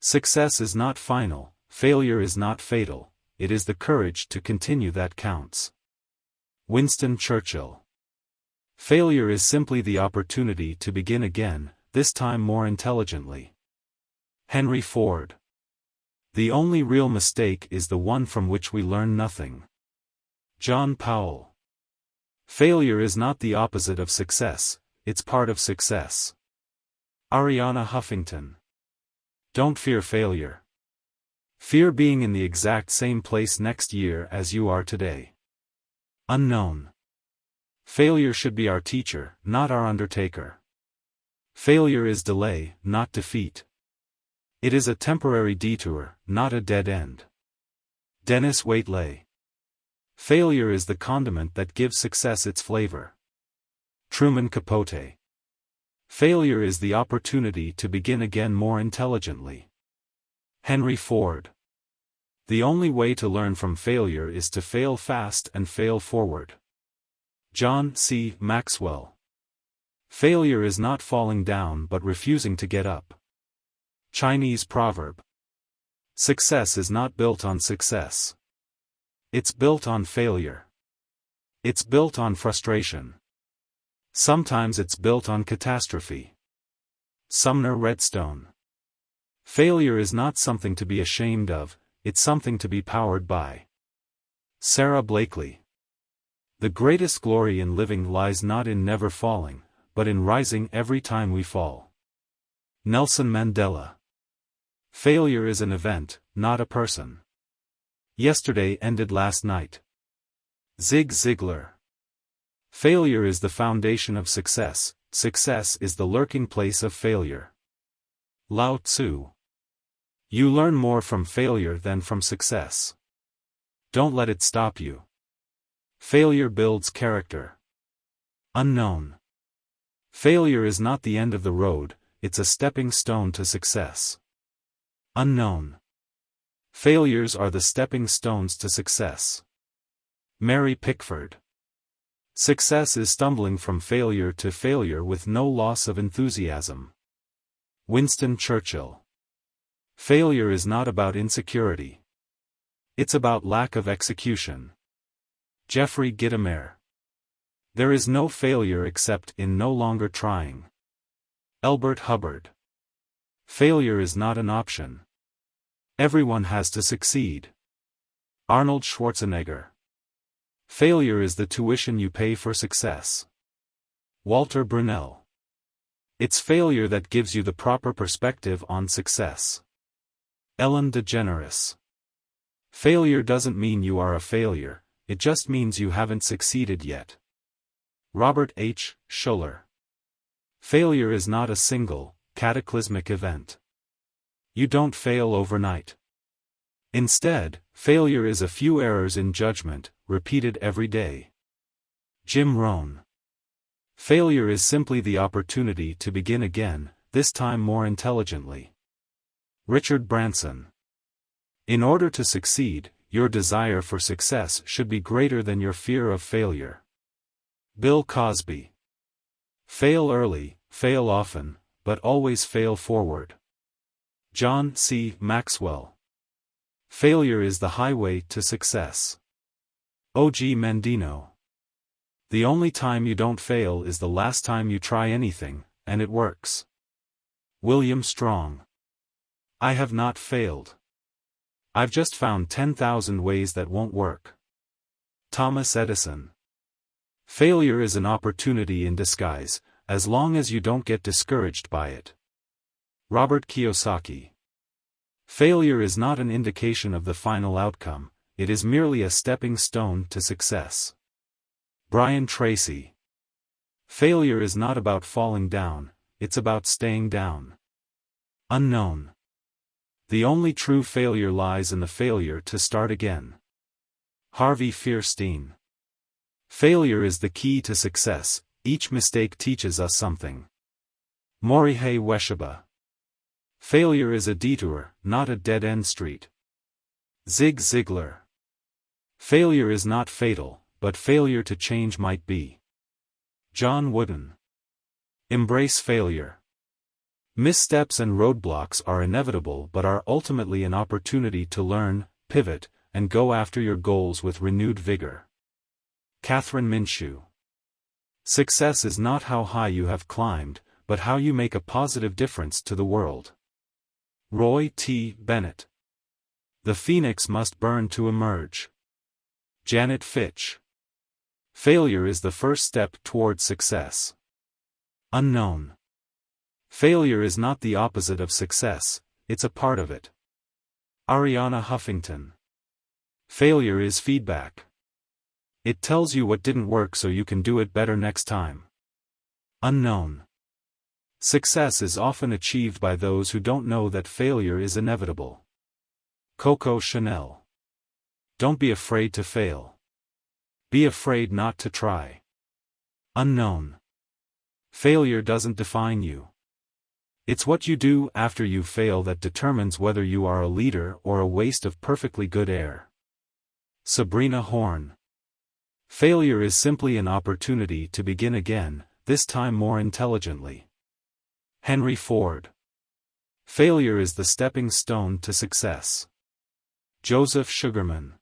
Success is not final, failure is not fatal, it is the courage to continue that counts. Winston Churchill. Failure is simply the opportunity to begin again, this time more intelligently. Henry Ford. The only real mistake is the one from which we learn nothing. John Powell. Failure is not the opposite of success, it's part of success. Ariana Huffington. Don't fear failure. Fear being in the exact same place next year as you are today. Unknown. Failure should be our teacher, not our undertaker. Failure is delay, not defeat. It is a temporary detour, not a dead end. Dennis Waitley. Failure is the condiment that gives success its flavor. Truman Capote. Failure is the opportunity to begin again more intelligently. Henry Ford. The only way to learn from failure is to fail fast and fail forward. John C. Maxwell. Failure is not falling down but refusing to get up. Chinese proverb. Success is not built on success. It's built on failure. It's built on frustration. Sometimes it's built on catastrophe. Sumner Redstone. Failure is not something to be ashamed of, it's something to be powered by. Sarah Blakely. The greatest glory in living lies not in never falling, but in rising every time we fall. Nelson Mandela. Failure is an event, not a person. Yesterday ended last night. Zig Ziglar. Failure is the foundation of success, success is the lurking place of failure. Lao Tzu. You learn more from failure than from success. Don't let it stop you. Failure builds character. Unknown. Failure is not the end of the road, it's a stepping stone to success. Unknown. Failures are the stepping stones to success. Mary Pickford. Success is stumbling from failure to failure with no loss of enthusiasm. Winston Churchill. Failure is not about insecurity. It's about lack of execution. Jeffrey Gitomer. There is no failure except in no longer trying. Elbert Hubbard. Failure is not an option. Everyone has to succeed. Arnold Schwarzenegger. Failure is the tuition you pay for success. Walter Brunel. It's failure that gives you the proper perspective on success. Ellen DeGeneres. Failure doesn't mean you are a failure, it just means you haven't succeeded yet. Robert H. Schuller. Failure is not a single, cataclysmic event. You don't fail overnight. Instead, failure is a few errors in judgment, repeated every day. Jim Rohn. Failure is simply the opportunity to begin again, this time more intelligently. Richard Branson. In order to succeed, your desire for success should be greater than your fear of failure. Bill Cosby. Fail early, fail often, but always fail forward. John C. Maxwell. Failure is the highway to success. O.G. Mendino. The only time you don't fail is the last time you try anything, and it works. William Strong. I have not failed. I've just found 10,000 ways that won't work. Thomas Edison. Failure is an opportunity in disguise, as long as you don't get discouraged by it. Robert Kiyosaki. Failure is not an indication of the final outcome, it is merely a stepping stone to success. Brian Tracy. Failure is not about falling down, it's about staying down. Unknown. The only true failure lies in the failure to start again. Harvey Fierstein. Failure is the key to success, each mistake teaches us something. Morihei Ueshiba. Failure is a detour, not a dead-end street. Zig Ziglar. Failure is not fatal, but failure to change might be. John Wooden. Embrace failure. Missteps and roadblocks are inevitable but are ultimately an opportunity to learn, pivot, and go after your goals with renewed vigor. Catherine Minshew. Success is not how high you have climbed, but how you make a positive difference to the world. Roy T. Bennett. The phoenix must burn to emerge. Janet Fitch. Failure is the first step toward success. Unknown. Failure is not the opposite of success, it's a part of it. Ariana Huffington. Failure is feedback. It tells you what didn't work so you can do it better next time. Unknown. Success is often achieved by those who don't know that failure is inevitable. Coco Chanel. Don't be afraid to fail. Be afraid not to try. Unknown. Failure doesn't define you. It's what you do after you fail that determines whether you are a leader or a waste of perfectly good air. Sabrina Horn. Failure is simply an opportunity to begin again, this time more intelligently. Henry Ford. Failure is the stepping stone to success. Joseph Sugarman.